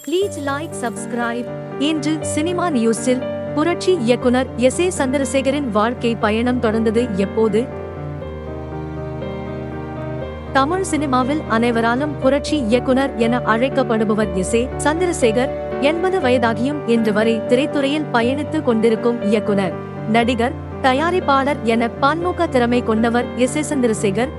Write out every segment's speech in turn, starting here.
Please like, subscribe. இன்று cinema நியூஸில் புரட்சி இயக்குனர் எஸ்.ஏ. சந்திரசேகரின் வாழ்க்கை பயணம் தொடர்ந்தது எப்போது? தமிழ் சினிமாவில் அனைவராலும் புரட்சி இயக்குனர் என அழைக்கப்படுபவர் எஸ்.ஏ. சந்திரசேகர். 80 வயதாகியும் இன்று வரை திரைத்துறையில் பயணித்துக் கொண்டிருக்கும் இயக்குனர், நடிகர், தயாரிப்பாளர் என பன்முக திறமை கொண்டவர் எஸ்.ஏ. சந்திரசேகர்.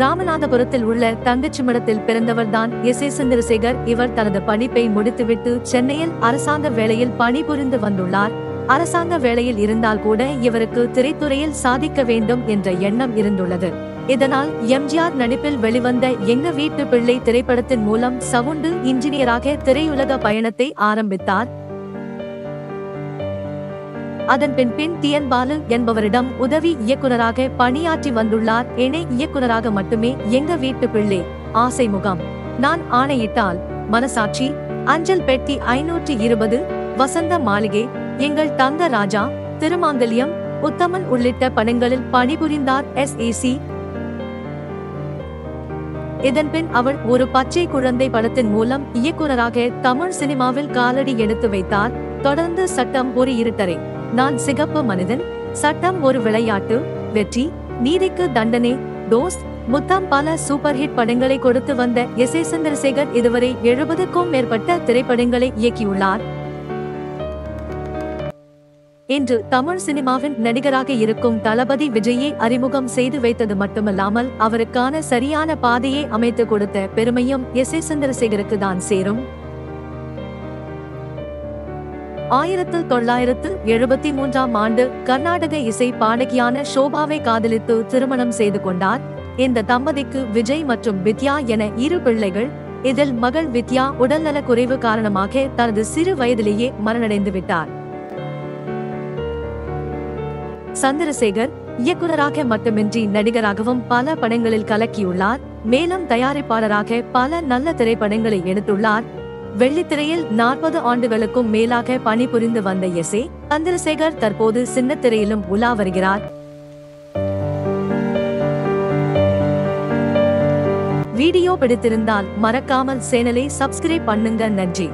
ராமநாதபுரத்தில் உள்ள தங்கச்சிமடத்தில் பிறந்தவர்தான் எஸ்.ஏ. சந்திரசேகர். இவர் தனது படிப்பை முடித்துவிட்டு சென்னையில் அரசாங்க வேலையில் பணிபுரிந்து வந்துள்ளார். அரசாங்க வேலையில் இருந்தால் கூட இவருக்கு திரைத்துறையில் சாதிக்க வேண்டும் என்ற எண்ணம் இருந்துள்ளது. இதனால் எம்.ஜி.ஆர். நடிப்பில் வெளிவந்த எங்க வீட்டு பிள்ளை திரைப்படத்தின் மூலம் சவுண்டு இன்ஜினியராக திரையுலக பயணத்தை ஆரம்பித்தார். அதன் பின் டி.என். பாலு என்பவரிடம் உதவி இயக்குனராக பணியாற்றி வந்துள்ளார். இணை இயக்குனராக மட்டுமே எங்க வீட்டு பிள்ளை, ஆசை முகம், நான் ஆணையிட்டால், மனசாட்சி, அஞ்சல் பெட்டி 520, வசந்த மாளிகை, எங்கள் தங்க ராஜா, திருமாங்கல்யம், உத்தமன் உள்ளிட்ட படங்களில் பணிபுரிந்தார் எஸ்.ஏ.சி. இதன்பின் அவர் ஒரு பச்சை குழந்தை படத்தின் மூலம் இயக்குனராக தமிழ் சினிமாவில் காலடி எடுத்து வைத்தார். தொடர்ந்து சட்டம் ஒரு இருட்டறை, நான் சிகப்பு மனிதன், சட்டம் ஒரு விளையாட்டு, வெற்றி, நீதிக்கு தண்டனை, தோஸ்த், முத்தம் பல சூப்பர் ஹிட் படங்களை கொடுத்து வந்த எஸ்.ஏ. சந்திரசேகர் இதுவரை 70க்கும் மேற்பட்ட திரைப்படங்களை இயக்கியுள்ளார். இன்று தமிழ் சினிமாவின் நடிகராக இருக்கும் தளபதி விஜயை அறிமுகம் செய்து வைத்தது மட்டுமல்லாமல் அவருக்கான சரியான பாதையை அமைத்து கொடுத்த பெருமையும் எஸ்.ஏ. சந்திரசேகருக்கு தான் சேரும். 1973ஆம் ஆண்டு கர்நாடக இசை பாடகியான ஷோபாவை காதலித்து திருமணம் செய்து கொண்டார். இந்த தம்பதிக்கு விஜய் மற்றும் வித்யா என 2 பிள்ளைகள். இதில் மகள் வித்யா உடல்நலக் குறைவு காரணமாக தனது சிறு வயதிலேயே மரணடைந்து விட்டார். சந்திரசேகர் இயக்குனராக மட்டுமின்றி நடிகராகவும் பல படங்களில் கலக்கியுள்ளார். மேலும் தயாரிப்பாளராக பல நல்ல திரைப்படங்களை எடுத்துள்ளார். வெள்ளித்திரையில் 40 ஆண்டுகளுக்கும் மேலாக பணிபுரிந்து வந்த எஸ்.ஏ. சந்திரசேகர் தற்போது சின்னத்திரையிலும் உலா வருகிறார். வீடியோ பிடித்திருந்தால் மறக்காமல் சேனலை சப்ஸ்கிரைப் பண்ணுங்க. நன்றி.